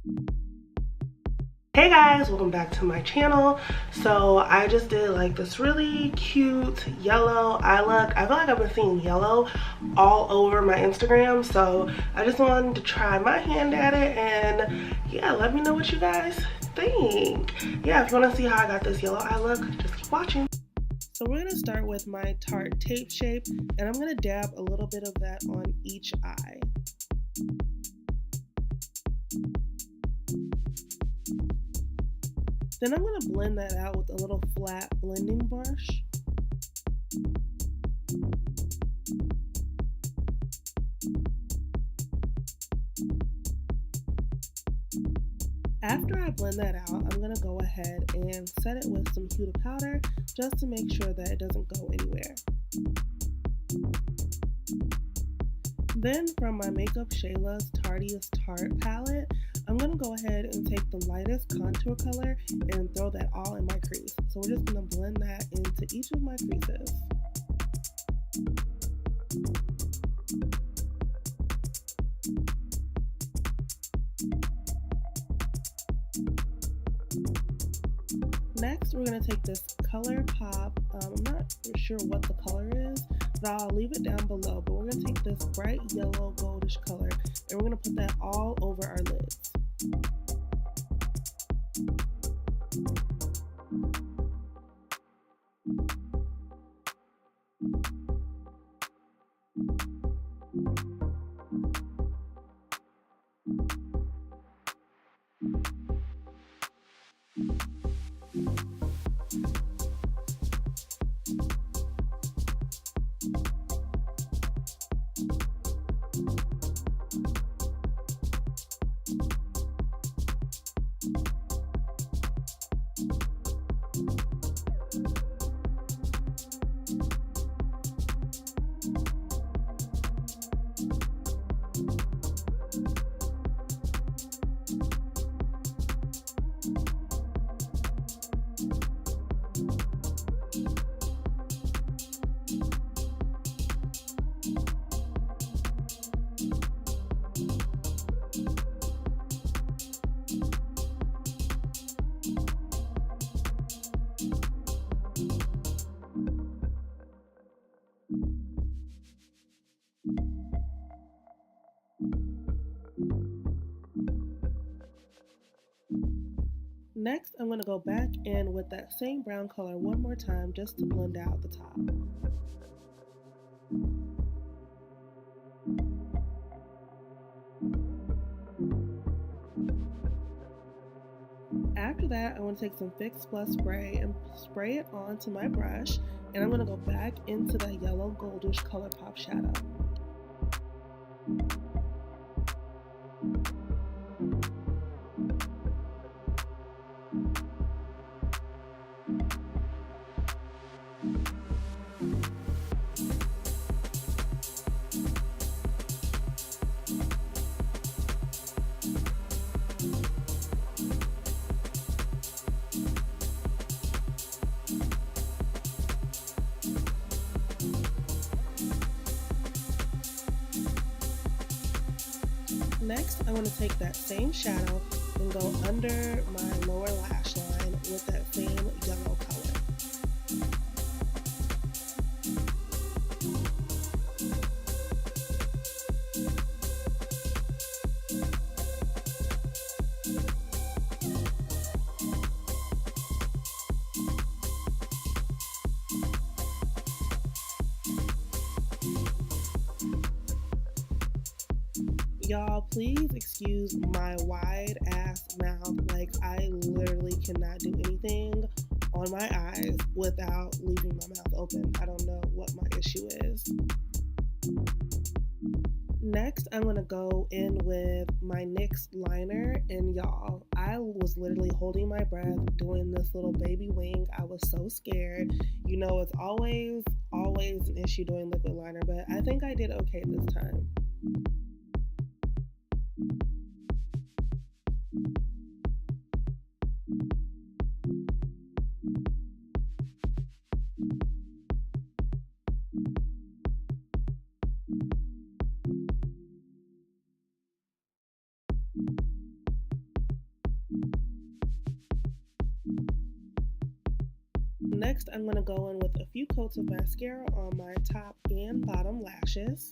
Hey guys, welcome back to my channel. So I just did like this really cute yellow eye look. I feel like I've been seeing yellow all over my Instagram, so I just wanted to try my hand at it, and yeah, let me know what you guys think. Yeah, if you want to see how I got this yellow eye look, just keep watching. So we're gonna start with my Tarte tape shape, and I'm gonna dab a little bit of that on each eye. Then I'm going to blend that out with a little flat blending brush. After I blend that out, I'm going to go ahead and set it with some Huda powder just to make sure that it doesn't go anywhere. Then from my MakeUpShayla's Tartiest Tarte palette, I'm going to go ahead and take the lightest contour color and throw that all in my crease. So we're just going to blend that into each of my creases. Next, we're going to take this Color Pop, I'm not sure what the color is, but I'll leave it down below, but we're going to take this bright yellow goldish color and we're going to put that all over our lids. Next, I'm going to go back in with that same brown color one more time just to blend out the top. After that, I want to take some Fix Plus spray and spray it onto my brush, and I'm going to go back into that yellow goldish Color Pop shadow. Next, I want to take that same shadow and go under my lower lash line with that same yellow color. Y'all, please excuse my wide ass mouth. Like, I literally cannot do anything on my eyes without leaving my mouth open. I don't know what my issue is. Next, I'm going to go in with my NYX liner, and y'all, I was literally holding my breath doing this little baby wing. I was so scared. You know, it's always an issue doing liquid liner, but I think I did okay this time. next I'm going to go in with a few coats of mascara on my top and bottom lashes.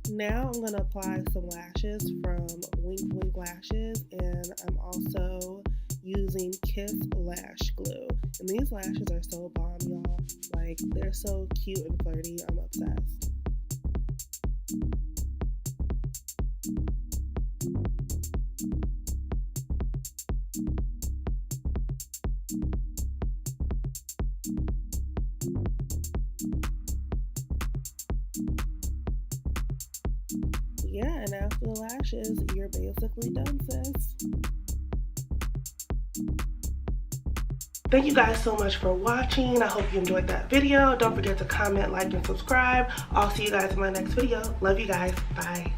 Now I'm going to apply some lashes from Wink Wink Lashes, and I'm also using Kiss Lash Glue. And these lashes are so bomb, y'all. Like, they're so cute and flirty. I'm obsessed. Yeah, and after the lashes, you're basically done, sis. Thank you guys so much for watching. I hope you enjoyed that video. Don't forget to comment, like, and subscribe. I'll see you guys in my next video. Love you guys. Bye.